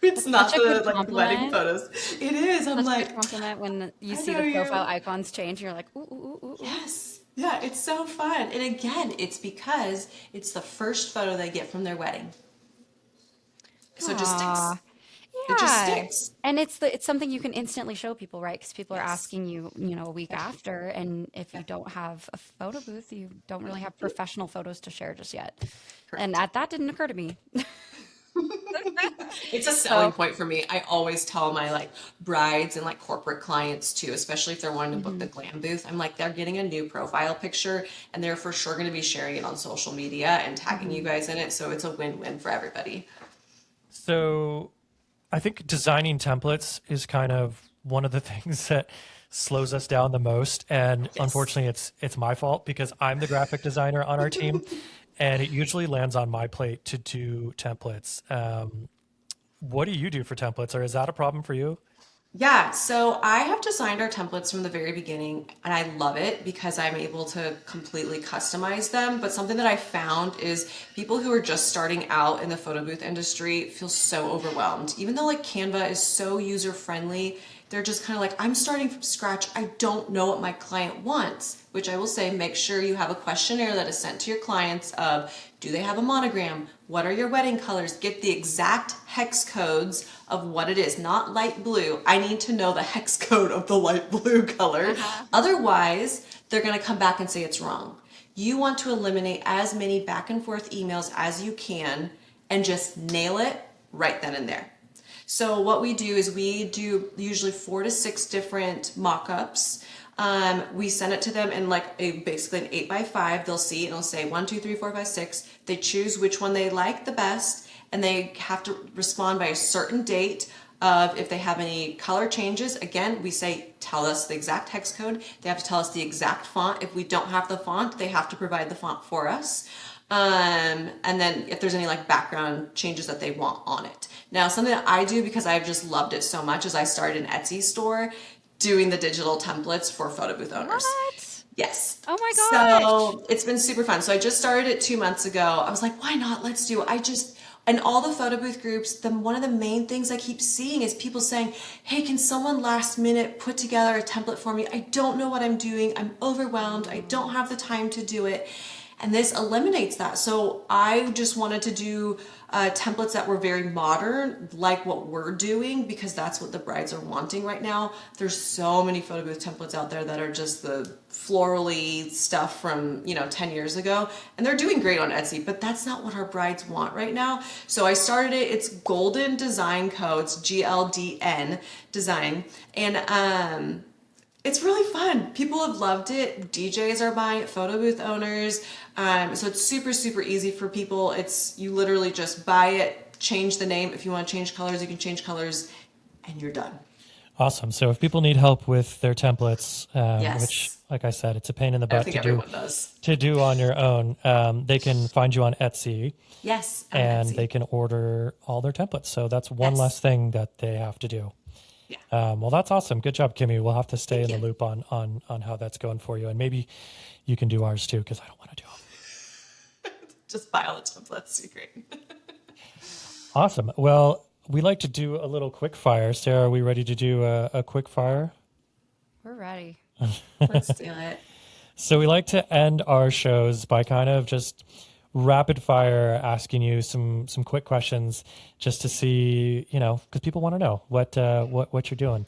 it's That's such not a good the like wedding compliment. photos. It is. I'm Such a good like, compliment when you I see know the profile you. icons change. You're like, ooh, ooh, ooh, ooh, ooh. Yes. Yeah, it's so fun. And again, it's because it's the first photo they get from their wedding. So it just sticks. Aw, It just yeah. sticks. And it's something you can instantly show people, right? Because people are Yes. asking you, a week after, and if you don't have a photo booth, you don't really have professional photos to share just yet. And Correct. that didn't occur to me. It's a selling So, point for me. I always tell my like brides and like corporate clients too, especially if they're wanting to book the mhm, glam booth. I'm like, they're getting a new profile picture and they're for sure going to be sharing it on social media and tagging you mhm. guys in it. So it's a win-win for everybody. So I think designing templates is kind of one of the things that slows us down the most. And Yes. unfortunately, it's my fault because I'm the graphic designer on our team, and it usually lands on my plate to do templates. What do you do for templates, or is that a problem for you? Yeah, so I have designed our templates from the very beginning, and I love it because I'm able to completely customize them. But something that I found is people who are just starting out in the photo booth industry feel so overwhelmed. Even though like Canva is so user friendly, they're just kind of like, I'm starting from scratch. I don't know what my client wants, which I will say, make sure you have a questionnaire that is sent to your clients of, do they have a monogram? What are your wedding colors? Get the exact hex codes of what it is, not light blue. I need to know the hex code of the light blue color. Uh-huh. Otherwise, they're going to come back and say it's wrong. You want to eliminate as many back and forth emails as you can and just nail it right then and there. So what we do is we do usually 4 to 6 different mock-ups. We send it to them in like a basically an 8 by 5. They'll see it and it'll say 1, 2, 3, 4, 5, 6. They choose which one they like the best, and they have to respond by a certain date of if they have any color changes. Again, we say tell us the exact hex code. They have to tell us the exact font. If we don't have the font, they have to provide the font for us. And then if there's any like background changes that they want on it. Now, something that I do because I've just loved it so much is I started an Etsy store doing the digital templates for photo booth owners. What? Yes. Oh my gosh. So it's been super fun. So I just started it 2 months ago. I was like, why not? Let's do it. And all the photo booth groups, one of the main things I keep seeing is people saying, hey, can someone last minute put together a template for me? I don't know what I'm doing. I'm overwhelmed. I don't have the time to do it. And this eliminates that. So I just wanted to do templates that were very modern, like what we're doing, because that's what the brides are wanting right now. There's so many photo booth templates out there that are just the florally stuff from 10 years ago, and they're doing great on Etsy, but that's not what our brides want right now. So I started it. It's Golden Design Co. It's GLDN design, and it's really fun. People have loved it. DJs are buying it, photo booth owners. So it's super, super easy for people. You literally just buy it, change the name. If you want to change colors, you can change colors, and you're done. Awesome. So if people need help with their templates, which, Yes, like I said, it's a pain in the I butt think everyone does. to do on your own, they can find you on Etsy Yes, on and Etsy. they can order all their templates. So that's one less Yes. thing that they have to do. Yeah. Well, that's awesome. Good job, Kimmy. We'll have to stay Thank in the you. loop on how that's going for you, and maybe you can do ours too, because I don't want to do them. Just buy all the templates. You're great. Awesome. Well, we like to do a little quick fire. Sarah, are we ready to do a quick fire? We're ready. Let's do it. So we like to end our shows by kind of just rapid fire asking you some quick questions just to see, because people want to know what you're doing.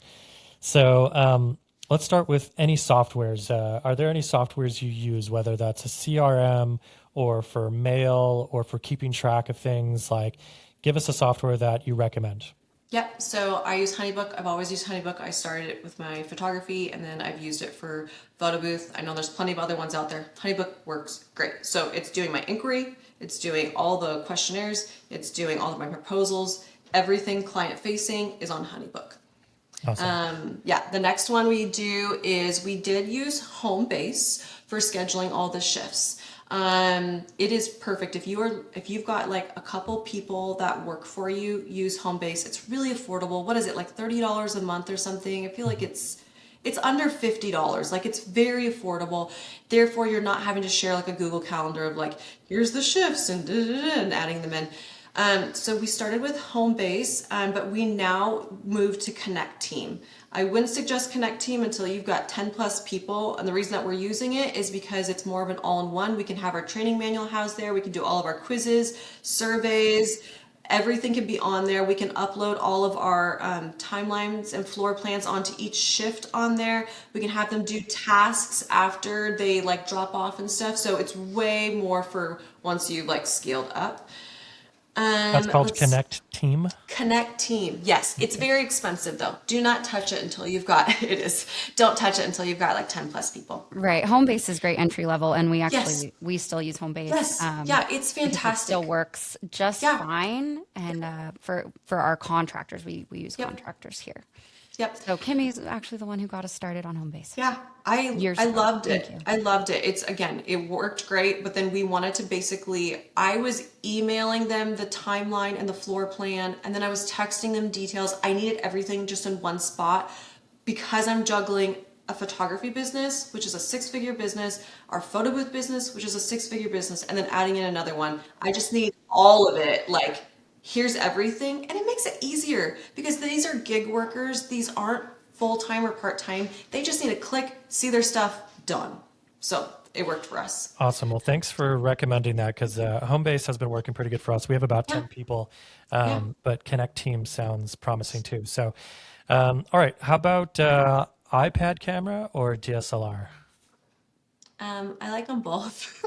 So let's start with any softwares. Are there any softwares you use, whether that's a CRM or for mail or for keeping track of things? Like, give us a software that you recommend. Yep. So I use HoneyBook. I've always used HoneyBook. I started it with my photography and then I've used it for photo booth. I know there's plenty of other ones out there. HoneyBook works great. So it's doing my inquiry, it's doing all the questionnaires, it's doing all of my proposals. Everything client facing is on HoneyBook. Awesome. Yeah, the next one we do is we did use Homebase for scheduling all the shifts. It is perfect if you've got like a couple people that work for you, use Homebase. It's really affordable. What is it, like $30 a month or something? I feel like it's under $50. Like it's very affordable. Therefore, you're not having to share like a Google Calendar of like, here's the shifts and da, da, da, and adding them in. So we started with Homebase, but we now moved to Connect Team. I wouldn't suggest Connect Team until you've got 10 plus people. And the reason that we're using it is because it's more of an all-in-one. We can have our training manual housed there. We can do all of our quizzes, surveys, everything can be on there. We can upload all of our timelines and floor plans onto each shift on there. We can have them do tasks after they like drop off and stuff. So it's way more for once you've like scaled up. That's called Let's Connect Team. Connect Team. Yes, it's very expensive though. Do not touch it until you've got it is. Don't touch it until you've got like 10 plus people. Right. Homebase is great entry level, and Yes. we still use Homebase. Yes. Yeah, it's Because it still fantastic. works just Yeah. fine. And for our contractors, we use Yep. contractors here. Yep. So Kimmy is actually the one who got us started on Homebase Yeah, years I ago. loved Thank it. you. I loved it. It's again, it worked great, but then we wanted to basically I was emailing them the timeline and the floor plan, and then I was texting them details. I needed everything just in one spot because I'm juggling a photography business, which is a six-figure business, our photo booth business, which is a six-figure business, and then adding in another one. I just need all of it. Like, here's everything. And it makes it easier because these are gig workers. These aren't full-time or part-time. They just need to click, see their stuff, done. So it worked for us. Awesome. Well, thanks for recommending that because Homebase has been working pretty good for us. We have about Yeah. 10 people, Yeah. but Connect Team sounds promising too. So, all right. How about iPad camera or DSLR? I like them both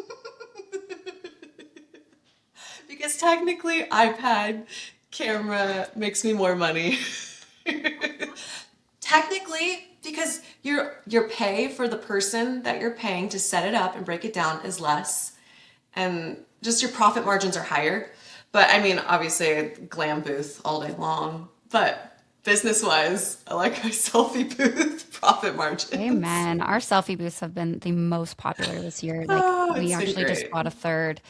because technically iPad camera makes me more money. Technically, because your pay for the person that you're paying to set it up and break it down is less, and just your profit margins are higher. But I mean, obviously, glam booth all day long. But business wise, I like my selfie booth profit margins. Amen. Our selfie booths have been the most popular this year. Like Oh, we it's been actually just great. bought a third,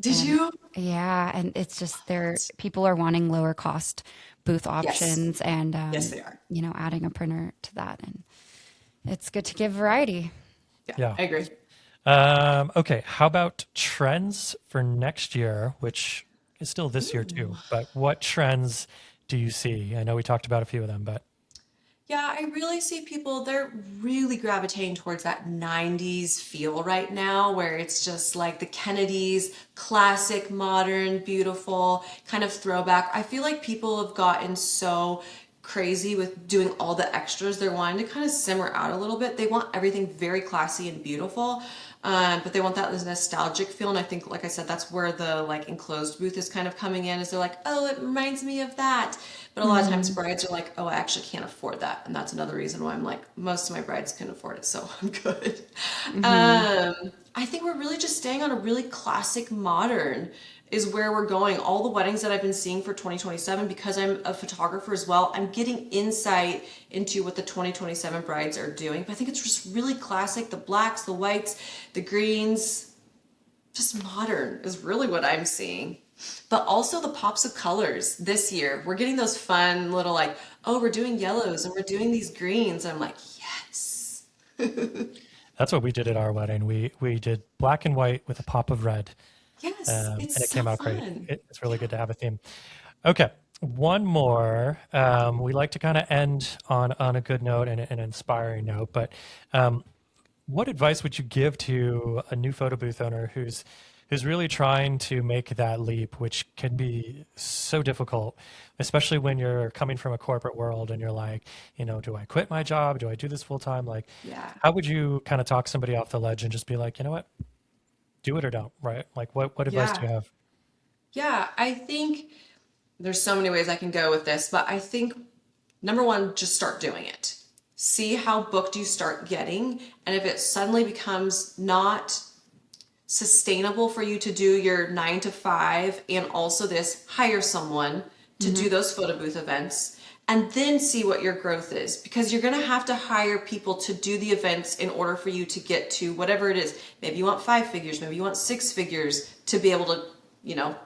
Did and you? yeah, and it's just there. People are wanting lower cost booth Yes. options, and Yes, they are. adding a printer to that, and it's good to give variety. Yeah, Yeah. I agree. Okay. How about trends for next year, which is still this year too, but what trends do you see? I know we talked about a few of them, but Yeah, I really see people, they're really gravitating towards that 90s feel right now, where it's just like the Kennedys, classic, modern, beautiful, kind of throwback. I feel like people have gotten so crazy with doing all the extras. They're wanting to kind of simmer out a little bit. They want everything very classy and beautiful, but they want that nostalgic feel. And I think, like I said, that's where the like enclosed booth is kind of coming in. Is they're like, oh, it reminds me of that. But a lot of times brides are like, oh, I actually can't afford that. And that's another reason why I'm like, most of my brides can afford it, so I'm good. I think we're really just staying on a really classic modern is where we're going. All the weddings that I've been seeing for 2027, because I'm a photographer as well, I'm getting insight into what the 2027 brides are doing. But I think it's just really classic. The blacks, the whites, the greens, just modern is really what I'm seeing. But also the pops of colors this year. We're getting those fun little like, oh, we're doing yellows and we're doing these greens. I'm like, yes. that's what we did at our wedding. We did black and white with a pop of red, Yes, it's and it so came out great. fun. It's really good to have a theme. Okay, one more. We like to kind of end on a good note and an inspiring note, but what advice would you give to a new photo booth owner who's really trying to make that leap, which can be so difficult, especially when you're coming from a corporate world and you're like, do I quit my job? Do I do this full time? Like, Yeah. how would you kind of talk somebody off the ledge and just be like, you know what, do it or don't, right? Like, what advice do Yeah. you have? Yeah. I think There's so many ways I can go with this, but I think number one, just start doing it. See how booked you start getting, and if it suddenly becomes not sustainable for you to do your 9 to 5 and also this, hire someone to do those photo booth events, and then see what your growth is, because you're going to have to hire people to do the events in order for you to get to whatever it is. Maybe you want 5 figures, maybe you want 6 figures to be able to,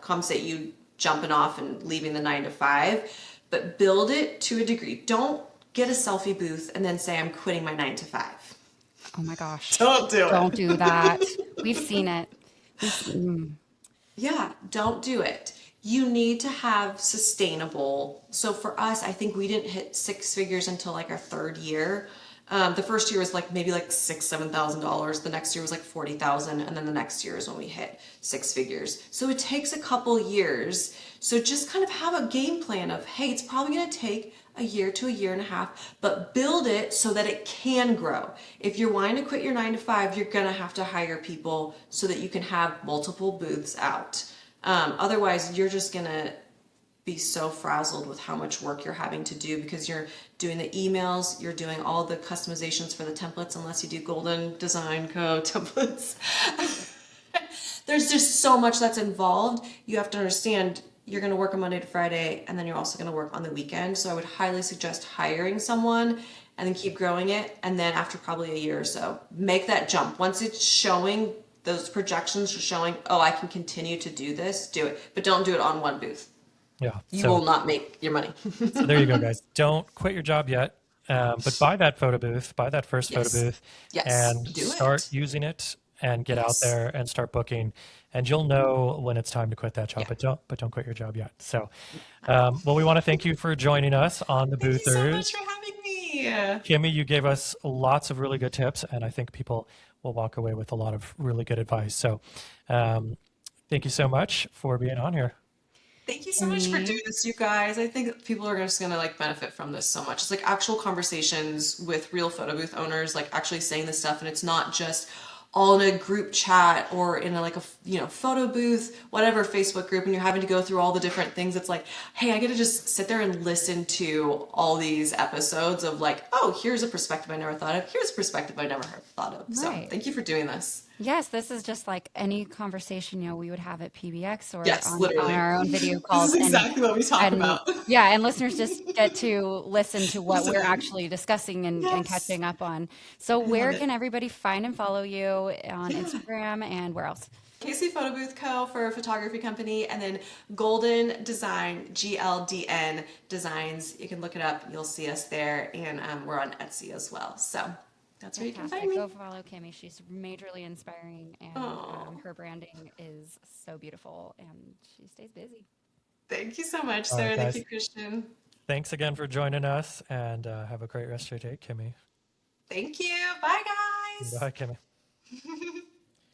compensate you jumping off and leaving the 9 to 5, but build it to a degree. Don't get a selfie booth and then say, I'm quitting my 9 to 5. Oh my gosh. Don't do it. Don't do that. We've seen it. Yeah, don't do it. You need to have sustainable. So for us, I think we didn't hit 6 figures until like our third year. The first year was like maybe like $6,000-$7,000. The next year was like 40,000, and then the next year is when we hit 6 figures. So it takes a couple years. So just kind of have a game plan of, hey, it's probably going to take a year to a year and a half, but build it so that it can grow. If you're wanting to quit your 9 to 5, you're going to have to hire people so that you can have multiple booths out. Otherwise, you're just going to be so frazzled with how much work you're having to do, because you're doing the emails, you're doing all the customizations for the templates, unless you do Golden Design Co. templates. There's just so much that's involved. You have to understand you're going to work on Monday to Friday, and then you're also going to work on the weekend. So I would highly suggest hiring someone and then keep growing it. And then after probably a year or so, make that jump. Once it's showing, those projections are showing, oh, I can continue to do this, do it. But don't do it on one booth. Yeah. You will not make your money. So there you go, guys. Don't quit your job yet, but buy that photo booth, buy that first photo booth, and start using it and get out there and start booking. And you'll know when it's time to quit that job, but don't quit your job yet. So, well, we want to thank you for joining us on the Boothers. Thank you so much for having me. Kimmy, you gave us lots of really good tips, and I think people will walk away with a lot of really good advice. So, thank you so much for being on here. Thank you so much for doing this, you guys. I think people are just gonna like benefit from this so much. It's like actual conversations with real photo booth owners, like actually saying this stuff, and it's not just all in a group chat or in like a photo booth, whatever Facebook group, and you're having to go through all the different things. It's like, hey, I get to just sit there and listen to all these episodes of like, oh, here's a perspective I never thought of. Here's a perspective I never thought of. So thank you for doing this. Yes, this is just like any conversation, we would have at PBX or on our own video calls. This is exactly what we talk about. Yeah, and listeners just get to listen to what we're actually discussing and catching up on. So where can everybody find and follow you on Instagram, and where else? KC Photo Booth Co. for a photography company, and then Golden Design, GLDN Designs. You can look it up. You'll see us there, and we're on Etsy as well. So that's where you can find me. Go follow Kimmy. She's majorly inspiring, and her branding is so beautiful, and she stays busy. Thank you so much, Sarah. Thank you, Christian. Thanks again for joining us, and have a great rest of your day, Kimmy. Thank you. Bye, guys. Bye, Kimmy.